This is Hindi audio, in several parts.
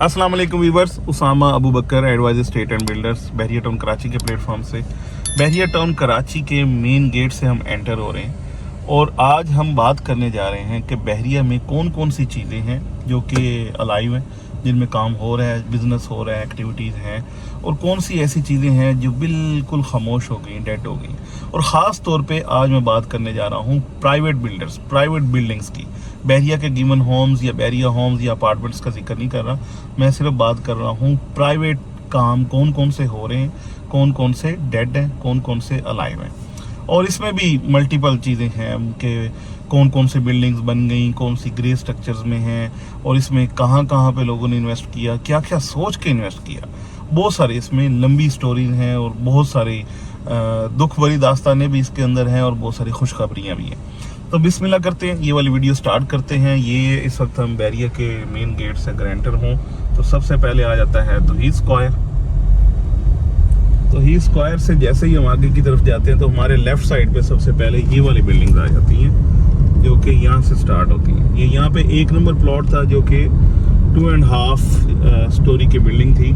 अस्सलाम वालेकुम viewers, Usama Abu Bakar advisor state and builders Bahria town Karachi के प्लेटफॉर्म से बहरिया टाउन कराची के मेन गेट से हम एंटर हो रहे हैं और आज हम बात करने जा रहे हैं कि बहरिया में कौन कौन सी चीज़ें हैं जो कि अलाइव हैं, जिनमें काम हो रहा है, बिज़नेस हो रहा है, एक्टिविटीज़ हैं, और कौन सी ऐसी चीज़ें हैं जो बिल्कुल खामोश हो गई, डेड हो गई। और ख़ास तौर पे आज मैं बात करने जा रहा हूँ प्राइवेट बिल्डर्स, प्राइवेट बिल्डिंग्स की। बहरिया के गिवन होम्स या बहरिया होम्स या अपार्टमेंट्स का जिक्र नहीं कर रहा, मैं सिर्फ बात कर रहा हूँ प्राइवेट काम कौन कौन से हो रहे हैं, कौन कौन से डेड हैं, कौन कौन से अलाइव हैं। और इसमें भी मल्टीपल चीज़ें हैं कि कौन कौन सी बिल्डिंग्स बन गई, कौन सी ग्रे स्ट्रक्चर्स में हैं, और इसमें कहाँ कहाँ पे लोगों ने इन्वेस्ट किया, क्या क्या सोच के इन्वेस्ट किया। बहुत सारे इसमें लंबी स्टोरीज हैं और बहुत सारी दुख भरी दास्तानें भी इसके अंदर हैं और बहुत सारी खुशखबरियाँ भी हैं। तो बिस्मिल्लाह करते हैं, ये वाली वीडियो स्टार्ट करते हैं। ये इस वक्त हम बहरिया के मेन गेट से ग्रेंटर हों तो सबसे पहले आ जाता है तौहीद स्क्वायर। तौहीद स्क्वायर से जैसे ही हम आगे की तरफ जाते हैं तो हमारे लेफ्ट साइड पे सबसे पहले ये वाली बिल्डिंग्स आ जाती हैं जो कि यहाँ से स्टार्ट होती हैं। ये यहाँ पे 1 नंबर प्लॉट था जो कि 2.5 स्टोरी की बिल्डिंग थी,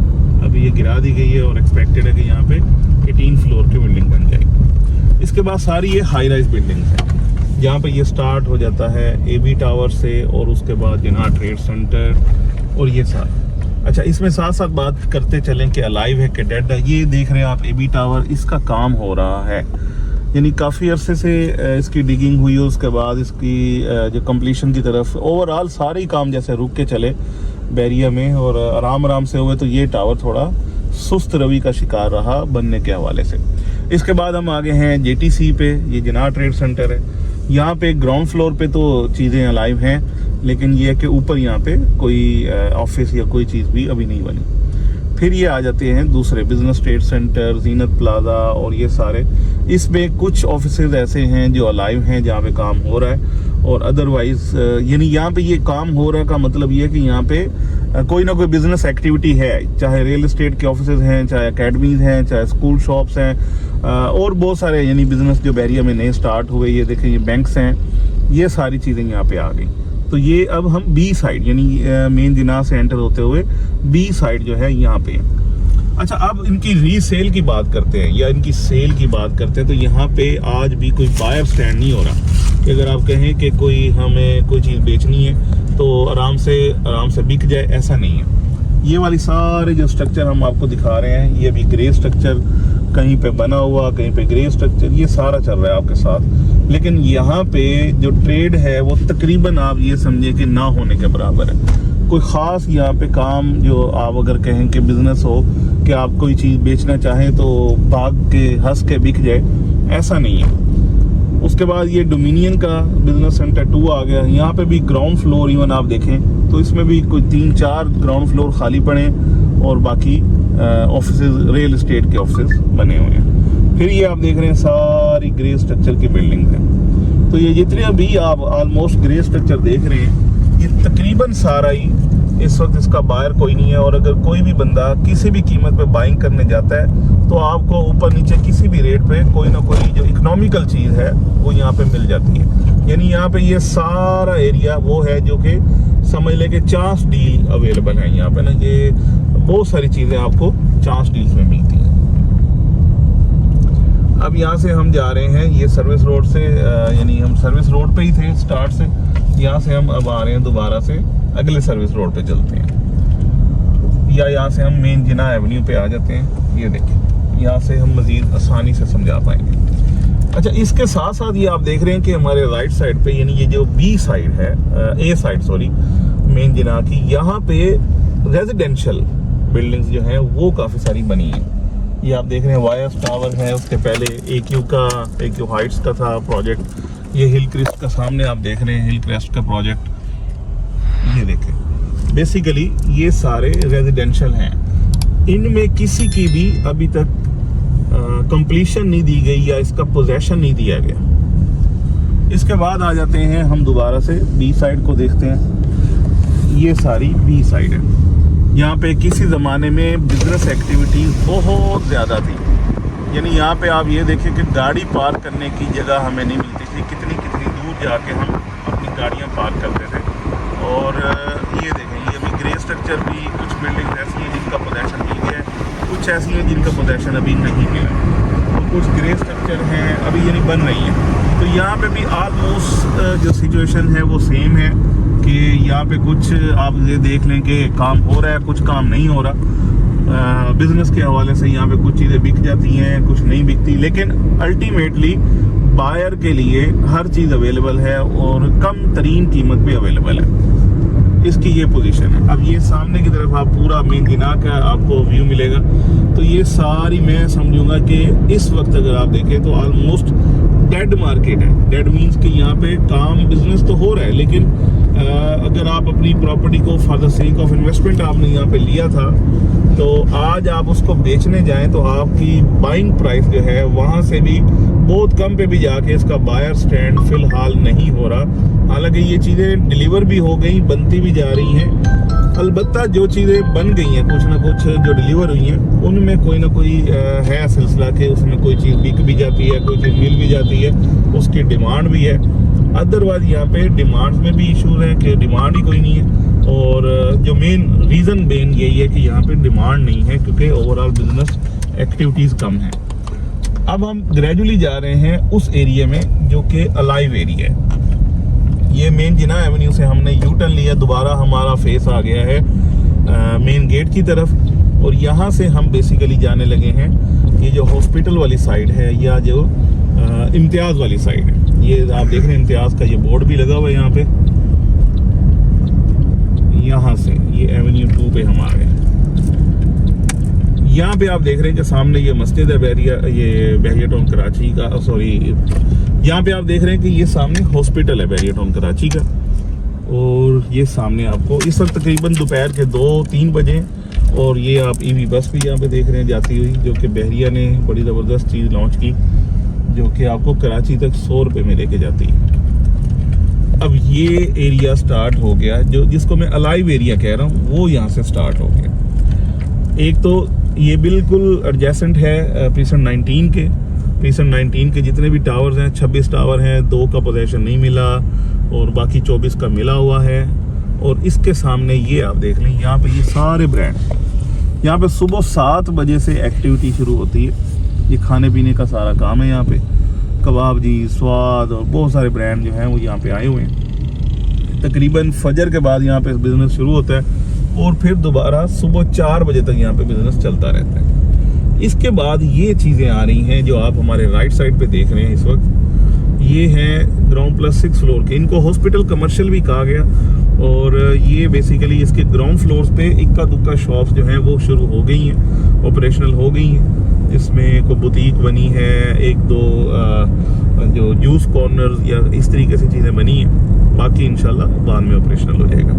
अभी ये गिरा दी गई है और एक्सपेक्टेड है कि यहाँ पे 18 फ्लोर की बिल्डिंग बन जाएगी। इसके बाद सारी ये हाई राइज बिल्डिंग्स हैं जहाँ पे ये स्टार्ट हो जाता है AB टावर से, और उसके बाद जिन्ना ट्रेड सेंटर और ये सारा। अच्छा, इसमें साथ साथ बात करते चलें कि अलाइव है कि डेड है। ये देख रहे हैं आप AB टावर, इसका काम हो रहा है, यानी काफ़ी अरसे से इसकी डिगिंग हुई है, उसके बाद इसकी जो कंप्लीशन की तरफ ओवरऑल सारे ही काम जैसे रुक के चले बहरिया में और आराम आराम से हुए, तो ये टावर थोड़ा सुस्त रवि का शिकार रहा बनने के हवाले से। इसके बाद हम आगे हैं JTC पे, ये जिन्ना ट्रेड सेंटर है। यहाँ पे ग्राउंड फ्लोर पे तो चीज़ें अलाइव हैं, लेकिन ये है कि ऊपर यहाँ पे कोई ऑफिस या कोई चीज़ भी अभी नहीं बनी। फिर ये आ जाते हैं दूसरे बिजनेस ट्रेड सेंटर, जीनत प्लाजा और ये सारे। इसमें कुछ ऑफिसेज ऐसे हैं जो अलाइव हैं जहाँ पे काम हो रहा है, और अदरवाइज यानी यहाँ पे ये काम हो रहा का मतलब ये है कि यहाँ पे कोई ना कोई बिजनेस एक्टिविटी है, चाहे रियल एस्टेट के ऑफिसेज हैं, चाहे अकेडमीज हैं, चाहे स्कूल शॉप्स हैं, और बहुत सारे यानी बिजनेस जो बहरिया में नए स्टार्ट हुए। ये देखें, ये बैंक्स हैं, ये सारी चीज़ें यहाँ पे आ गई। तो ये अब हम B साइड यानी मेन जिन्ना से एंटर होते हुए B साइड जो है यहाँ पे है। अच्छा, अब इनकी रीसेल की बात करते हैं या इनकी सेल की बात करते हैं। तो यहाँ पे आज भी कोई बायर स्टैंड नहीं हो रहा कि अगर आप कहें कि कोई हमें कोई चीज़ बेचनी है तो आराम से बिक जाए, ऐसा नहीं है। ये वाली सारे जो स्ट्रक्चर हम आपको दिखा रहे हैं, ये भी ग्रे स्ट्रक्चर, कहीं पे बना हुआ, कहीं पे ग्रे स्ट्रक्चर, ये सारा चल रहा है आपके साथ। लेकिन यहाँ पे जो ट्रेड है वो तकरीबन आप ये समझे कि ना होने के बराबर है। कोई ख़ास यहाँ पे काम जो आप अगर कहें कि बिजनेस हो कि आप कोई चीज़ बेचना चाहें तो भाग के हंस के बिक जाए, ऐसा नहीं है। उसके बाद ये डोमिनियन का बिजनेस सेंटर 2 आ गया। यहाँ पे भी ग्राउंड फ्लोर इवन आप देखें तो इसमें भी कोई 3-4 ग्राउंड फ्लोर खाली पड़े और बाकी ऑफिसेज, रियल एस्टेट के ऑफिसेज बने हुए हैं। फिर ये आप देख रहे हैं सारी ग्रे स्ट्रक्चर की बिल्डिंग्स हैं। तो ये जितने भी आप ऑलमोस्ट ग्रे स्ट्रक्चर देख रहे हैं, ये तकरीबन सारा ही इस वक्त इसका बायर कोई नहीं है। और अगर कोई भी बंदा किसी भी कीमत पे बाइंग करने जाता है तो आपको ऊपर नीचे किसी भी रेट पे कोई ना कोई जो इकोनॉमिकल चीज़ है वो यहाँ पे मिल जाती है। यानी यहाँ पे ये सारा एरिया वो है जो कि समझ लें कि चांस डील अवेलेबल है यहाँ पे ना, ये बहुत सारी चीज़ें आपको चांस डील्स में मिलती हैं। अब यहाँ से हम जा रहे हैं ये सर्विस रोड से, यानी हम सर्विस रोड पे ही थे स्टार्ट से, यहाँ से हम अब आ रहे हैं दोबारा से अगले सर्विस रोड पे चलते हैं, या यहाँ से हम मेन जिन्ना एवेन्यू पे आ जाते हैं। ये देखिए, यहाँ से हम मज़ीद आसानी से समझा पाएंगे। अच्छा, इसके साथ साथ ये आप देख रहे हैं कि हमारे राइट साइड पे यानी ये जो B साइड है, A साइड सॉरी, मेन जिन्ना की, यहाँ पे रेजिडेंशियल बिल्डिंग्स जो हैं वो काफ़ी सारी बनी हैं। ये आप देख रहे हैं वायर्स टावर है, उसके पहले AQ हाइट्स का था प्रोजेक्ट, ये हिल क्रेस्ट का सामने आप देख रहे हैं हिल क्रेस्ट का प्रोजेक्ट। ये देखें, बेसिकली ये सारे रेजिडेंशियल हैं, इनमें किसी की भी अभी तक कंप्लीशन नहीं दी गई या इसका पोजेशन नहीं दिया गया। इसके बाद आ जाते हैं हम दोबारा से B साइड को देखते हैं। ये सारी B साइड है, यहाँ पे किसी ज़माने में बिजनेस एक्टिविटीज़ बहुत ज़्यादा थी। यानी यहाँ पे आप ये देखें कि गाड़ी पार्क करने की जगह हमें नहीं मिलती थी, कितनी दूर जाके हम अपनी गाड़ियाँ पार्क करते थे। और ये देखें, ये अभी ग्रे स्ट्रक्चर भी, कुछ बिल्डिंग ऐसी हैं जिनका पोजेशन मिल गया है, कुछ ऐसी हैं जिनका पोजेशन अभी नहीं मिला, तो कुछ ग्रे स्ट्रक्चर हैं अभी यानी बन रही हैं। तो यहाँ पे भी ऑलमोस्ट जो सिचुएशन है वो सेम है कि यहाँ पे कुछ आप ये देख लें कि काम हो रहा है, कुछ काम नहीं हो रहा। बिजनेस के हवाले से यहाँ पे कुछ चीज़ें बिक जाती हैं, कुछ नहीं बिकती, लेकिन अल्टीमेटली बायर के लिए हर चीज़ अवेलेबल है और कम तरीन कीमत पे अवेलेबल है। इसकी ये पोजीशन है। अब ये सामने की तरफ आप पूरा मेन गिना का आपको व्यू मिलेगा, तो ये सारी मैं समझूंगा कि इस वक्त अगर आप देखें तो ऑलमोस्ट डेड मार्केट है। डेड मीन्स कि यहाँ पे काम बिजनेस तो हो रहा है, लेकिन अगर आप अपनी प्रॉपर्टी को for the sake of investment आपने यहाँ पे लिया था, तो आज आप उसको बेचने जाएं तो आपकी बाइंग प्राइस जो है वहाँ से भी बहुत कम पे भी जाके इसका बायर स्टैंड फिलहाल नहीं हो रहा। हालांकि ये चीज़ें डिलीवर भी हो गई, बनती भी जा रही हैं। अलबत्ता जो चीज़ें बन गई हैं, कुछ ना कुछ जो डिलीवर हुई हैं, उनमें कोई ना कोई है सिलसिला कि उसमें कोई चीज़ बिक भी जाती है, कोई चीज़ मिल भी जाती है, उसकी डिमांड भी है। अदरवाइज यहाँ पे डिमांड में भी इशूज़ हैं कि डिमांड ही कोई नहीं है, और जो मेन रीज़न मेन यही है कि यहाँ पे डिमांड नहीं है क्योंकि ओवरऑल बिजनेस एक्टिविटीज़ कम हैं। अब हम ग्रेजुअली जा रहे हैं उस एरिया में जो कि अलाइव एरिया है। ये मेन जिना एवेन्यू से हमने यू टर्न लिया, दोबारा हमारा फेस आ गया है मेन गेट की तरफ, और यहाँ से हम बेसिकली जाने लगे हैं ये जो हॉस्पिटल वाली साइड है या जो इम्तियाज़ वाली साइड है। ये आप देख रहे हैं इम्तियाज़ का ये बोर्ड भी लगा हुआ है यहाँ पे। यहाँ से ये एवेन्यू 2 पे हम आ गए। यहाँ पे आप देख रहे हैं कि सामने ये मस्जिद है बहरिया टाउन कराची का, सॉरी यहाँ पे आप देख रहे हैं कि ये सामने हॉस्पिटल है बहरिया टाउन कराची का, और ये सामने आपको इस वक्त तकरीबन दोपहर के 2-3 बजे, और ये आप ईवी बस भी यहाँ पे देख रहे हैं जाती हुई, जो कि बहरिया ने बड़ी ज़बरदस्त चीज़ लॉन्च की, जो कि आपको कराची तक 100 रुपये में लेके जाती है। अब ये एरिया स्टार्ट हो गया, जो जिसको मैं अलाइव एरिया कह रहा हूँ, वो यहाँ से स्टार्ट हो गया। एक तो ये बिल्कुल एडजेसेंट है प्रीसेंट 19 के जितने भी टावर्स हैं, 26 टावर हैं, 2 का पोजीशन नहीं मिला और बाकी 24 का मिला हुआ है। और इसके सामने ये आप देख लें, यहाँ पे ये सारे ब्रांड, यहाँ पे सुबह 7 बजे से एक्टिविटी शुरू होती है। ये खाने पीने का सारा काम है, यहाँ पे कबाब जी, स्वाद और बहुत सारे ब्रांड जो हैं वो यहाँ पे आए हुए हैं। तकरीबन फजर के बाद यहाँ पे बिज़नेस शुरू होता है और फिर दोबारा सुबह 4 बजे तक यहाँ पे बिज़नेस चलता रहता है। इसके बाद ये चीज़ें आ रही हैं जो आप हमारे राइट साइड पे देख रहे हैं इस वक्त। ये हैं ग्राउंड प्लस 6 फ्लोर के, इनको हॉस्पिटल कमर्शियल भी कहा गया, और ये बेसिकली इसके ग्राउंड फ्लोर्स पे इक्का दुक्का शॉप्स जो हैं वो शुरू हो गई हैं, ऑपरेशनल हो गई हैं। इसमें कोई बुटीक बनी है, 1-2 जो जूस कॉर्नर्स या इस तरीके से चीज़ें बनी हैं, बाकी इंशाल्लाह बाद में ऑपरेशनल हो जाएगा।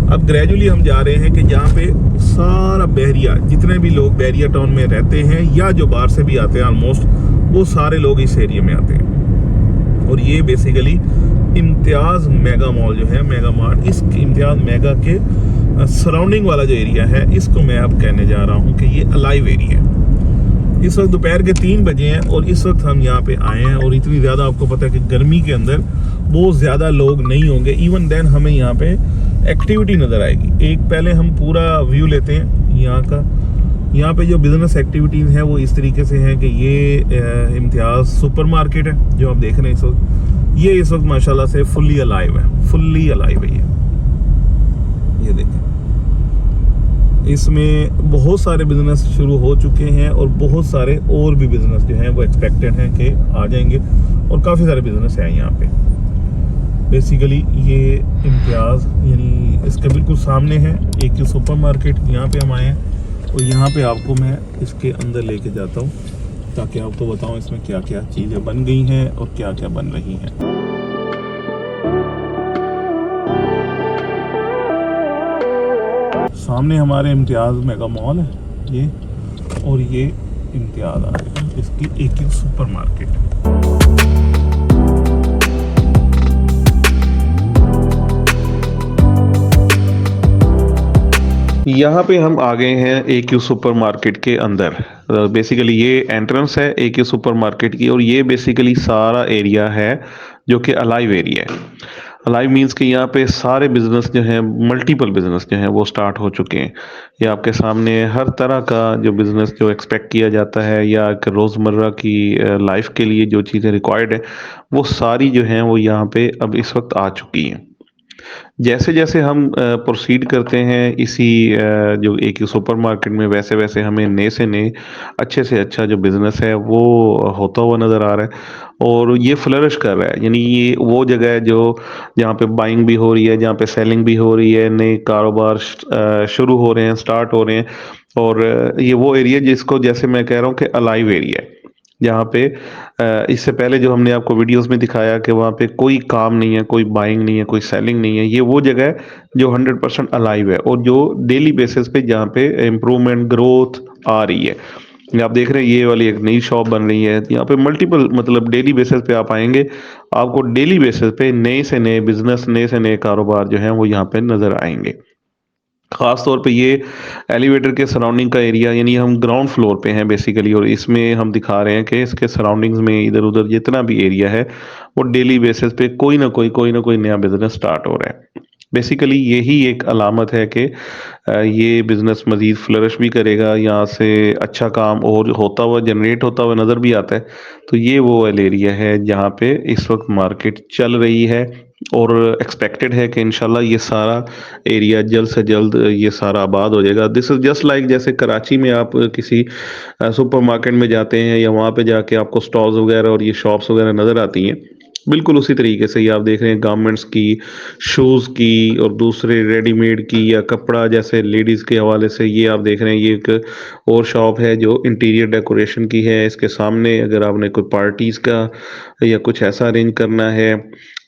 अब ग्रेजुअली हम जा रहे हैं कि जहाँ पे सारा बहरिया, जितने भी लोग बहरिया टाउन में रहते हैं या जो बाहर से भी आते हैं, ऑलमोस्ट वो सारे लोग इस एरिया में आते हैं। और ये बेसिकली इम्तियाज़ मेगा मॉल जो है, मेगा मार्ट, इस इम्तियाज़ मेगा के सराउंडिंग वाला जो एरिया है, इसको मैं अब कहने जा रहा हूँ कि ये अलाइव एरिया है। इस वक्त दोपहर के 3 बजे हैं और इस वक्त हम यहाँ पे आए हैं, और इतनी ज़्यादा आपको पता है कि गर्मी के अंदर बहुत ज़्यादा लोग नहीं होंगे। इवन देन हमें यहाँ पे एक्टिविटी नज़र आएगी। एक पहले हम पूरा व्यू लेते हैं यहाँ का। यहाँ पे जो बिज़नेस एक्टिविटीज़ हैं वो इस तरीके से हैं कि ये इम्तियाज़ सुपर मार्केट है जो आप देख रहे हैं इस वक्त। ये इस वक्त माशाल्लाह से फुल्ली अलाइव है, ये देखें। इसमें बहुत सारे बिजनेस शुरू हो चुके हैं और बहुत सारे और भी बिजनेस जो हैं वो एक्सपेक्टेड हैं कि आ जाएंगे, और काफ़ी सारे बिजनेस हैं यहाँ पे। बेसिकली ये इम्तियाज़ यानी इसके बिल्कुल सामने है एक सुपर मार्केट, यहाँ पे हम आए हैं, और यहाँ पे आपको मैं इसके अंदर लेके जाता हूँ ताकि आपको बताऊँ इसमें क्या क्या चीज़ें बन गई हैं और क्या क्या बन रही हैं। सामने हमारे इम्तियाज़ मेगा मॉल है ये, और ये इम्तियाज़ आ गया इसकी एक सुपर मार्केट। यहाँ पे हम आ गए हैं AQ सुपर मार्केट के अंदर। बेसिकली ये एंट्रेंस है AQ सुपर मार्केट की, और ये बेसिकली सारा एरिया है जो कि अलाइव एरिया है। अलाइव मीन्स कि यहाँ पे सारे बिजनेस जो हैं, मल्टीपल बिजनेस जो हैं वो स्टार्ट हो चुके हैं। ये आपके सामने हर तरह का जो बिजनेस जो एक्सपेक्ट किया जाता है या एक रोज़मर्रा की लाइफ के लिए जो चीज़ें रिक्वायर्ड है, वो सारी जो हैं वो यहाँ पे अब इस वक्त आ चुकी हैं। जैसे जैसे हम प्रोसीड करते हैं इसी जो एक सुपरमार्केट में, वैसे वैसे हमें नए से नए अच्छे से अच्छा जो बिजनेस है वो होता हुआ नज़र आ रहा है और ये फ्लरिश कर रहा है। यानी ये वो जगह है जो जहाँ पे बाइंग भी हो रही है, जहाँ पे सेलिंग भी हो रही है, नए कारोबार शुरू हो रहे हैं, स्टार्ट हो रहे हैं। और ये वो एरिया जिसको जैसे मैं कह रहा हूँ कि अलाइव एरिया है, जहाँ पे इससे पहले जो हमने आपको वीडियोस में दिखाया कि वहाँ पे कोई काम नहीं है, कोई बाइंग नहीं है, कोई सेलिंग नहीं है। ये वो जगह है जो 100% अलाइव है और जो डेली बेसिस पे जहाँ पे इम्प्रूवमेंट, ग्रोथ आ रही है। ये आप देख रहे हैं, ये वाली एक नई शॉप बन रही है। यहाँ पे मल्टीपल, मतलब डेली बेसिस पे आप आएंगे, आपको डेली बेसिस पे नए से नए बिजनेस, नए से नए कारोबार जो हैं वो यहाँ पे नजर आएंगे। खास तौर पे ये एलिवेटर के सराउंडिंग का एरिया, यानी हम ग्राउंड फ्लोर पे हैं बेसिकली, और इसमें हम दिखा रहे हैं कि इसके सराउंडिंग्स में इधर उधर जितना भी एरिया है वो डेली बेसिस पे कोई ना कोई नया बिजनेस स्टार्ट हो रहा है। बेसिकली यही एक अलामत है कि ये बिजनेस मजीद फ्लरिश भी करेगा, यहाँ से अच्छा काम और होता हुआ, जनरेट होता हुआ नज़र भी आता है। तो ये वो वाला एरिया है जहाँ पे इस वक्त मार्केट चल रही है और एक्सपेक्टेड है कि इंशाल्लाह ये सारा एरिया जल्द से जल्द ये सारा आबाद हो जाएगा। दिस इज़ जस्ट लाइक जैसे कराची में आप किसी सुपरमार्केट में जाते हैं या वहाँ पे जाके आपको स्टॉल्स वगैरह और ये शॉप्स वगैरह नज़र आती हैं, बिल्कुल उसी तरीके से ये आप देख रहे हैं गारमेंट्स की, शूज़ की और दूसरे रेडीमेड की या कपड़ा जैसे लेडीज़ के हवाले से। ये आप देख रहे हैं, ये एक और शॉप है जो इंटीरियर डेकोरेशन की है। इसके सामने अगर आपने कोई पार्टीज़ का या कुछ ऐसा अरेंज करना है,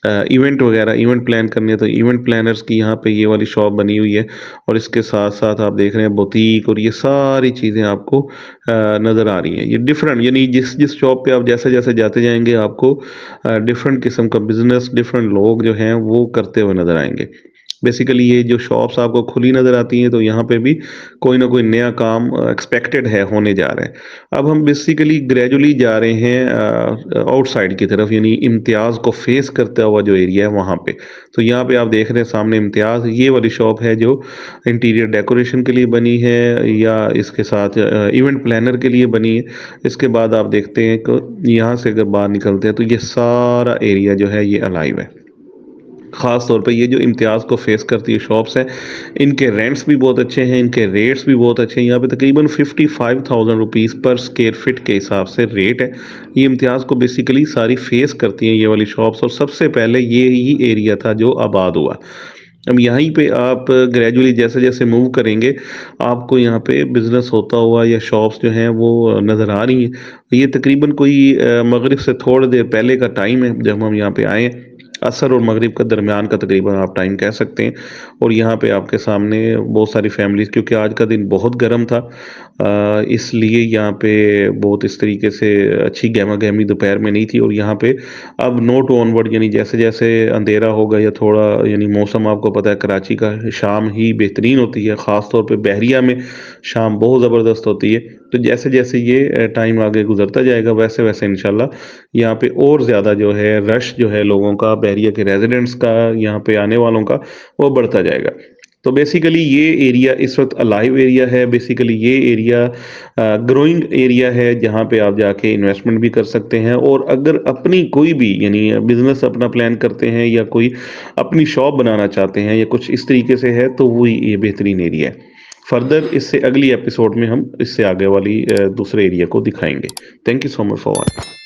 इवेंट वगैरह, इवेंट प्लान करनी है, तो इवेंट प्लानर्स की यहाँ पे ये वाली शॉप बनी हुई है। और इसके साथ साथ आप देख रहे हैं बुटीक और ये सारी चीज़ें आपको नज़र आ रही हैं। ये डिफरेंट, यानी जिस जिस शॉप पे आप जैसे जैसे जाते जाएंगे आपको डिफरेंट किस्म का बिजनेस, डिफरेंट लोग जो हैं वो करते हुए नज़र आएंगे। बेसिकली ये जो शॉप्स आपको खुली नज़र आती हैं तो यहाँ पे भी कोई ना कोई नया काम एक्सपेक्टेड है, होने जा रहा है। अब हम बेसिकली ग्रेजुअली जा रहे हैं आउटसाइड की तरफ, यानी इम्तियाज़ को फेस करता हुआ जो एरिया है वहाँ पे। तो यहाँ पे आप देख रहे हैं सामने इम्तियाज़, ये वाली शॉप है जो इंटीरियर डेकोरेशन के लिए बनी है या इसके साथ इवेंट प्लानर के लिए बनी है। इसके बाद आप देखते हैं कि यहाँ से अगर बाहर निकलते हैं तो ये सारा एरिया जो है ये अलाइव है। ख़ास तौर पे ये जो इम्तियाज़ को फेस करती है शॉप्स हैं, इनके रेंट्स भी बहुत अच्छे हैं, इनके रेट्स भी बहुत अच्छे हैं। यहाँ पे तकरीबन 55,000 रुपीज़ पर स्क्वायर फिट के हिसाब से रेट है। ये इम्तियाज़ को बेसिकली सारी फेस करती हैं ये वाली शॉप्स, और सबसे पहले ये ही एरिया था जो आबाद हुआ। अब यहीं पे आप ग्रेजुअली जैसे जैसे मूव करेंगे, आपको यहाँ पे बिजनेस होता हुआ या शॉप्स जो हैं वो नज़र आ रही हैं। ये तकरीबन कोई मगरिब से थोड़ी देर पहले का टाइम है जब हम यहाँ पे आए हैं। असर और मगरिब का दरमियान का तकरीबन आप टाइम कह सकते हैं। और यहाँ पे आपके सामने बहुत सारी फैमिलीज, क्योंकि आज का दिन बहुत गर्म था, इसलिए यहाँ पे बहुत इस तरीके से अच्छी गहमा गहमी दोपहर में नहीं थी। और यहाँ पे अब नो टू ऑनवर्ड, यानी जैसे जैसे अंधेरा होगा या थोड़ा, यानी मौसम आपको पता है कराची का शाम ही बेहतरीन होती है, ख़ास तौर पे बहरिया में शाम बहुत ज़बरदस्त होती है। तो जैसे जैसे ये टाइम आगे गुजरता जाएगा वैसे वैसे इंशाल्लाह यहाँ पे और ज़्यादा जो है रश जो है लोगों का, बहरिया के रेजिडेंट्स का, यहाँ पे आने वालों का, वो बढ़ता जाएगा। तो बेसिकली ये एरिया इस वक्त अलाइव एरिया है। बेसिकली ये एरिया ग्रोइंग एरिया है जहाँ पे आप जाके इन्वेस्टमेंट भी कर सकते हैं, और अगर अपनी कोई भी, यानी बिजनेस अपना प्लान करते हैं या कोई अपनी शॉप बनाना चाहते हैं या कुछ इस तरीके से है, तो वो ये बेहतरीन एरिया है। फर्दर इससे अगली एपिसोड में हम इससे आगे वाली दूसरे एरिया को दिखाएंगे। Thank you so much for watching.